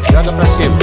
Joga pra cima.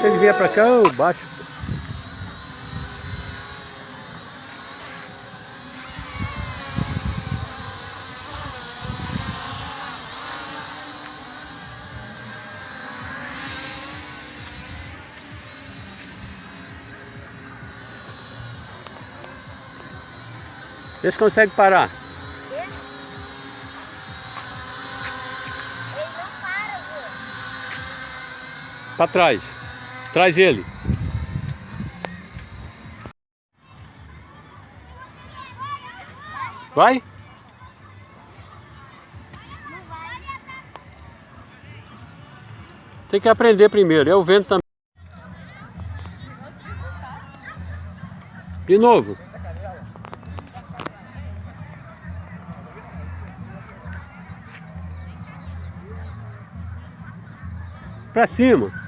Se ele vier pra cá, eu baixo. Vê se consegue parar. Ele não para, vô. Pra trás. Traz ele. Vai? Não vai. Tem que aprender primeiro. É o vento também. De novo. Pra cima.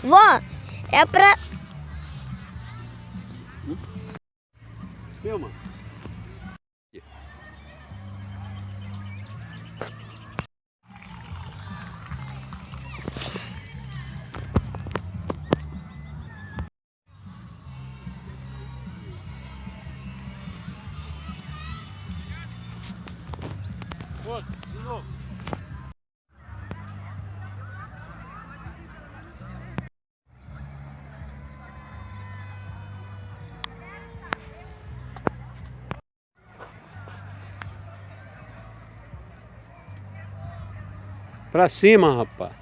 Vó, é pra... Filma. Outro, de novo. Pra cima, rapaz.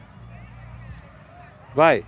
Vai.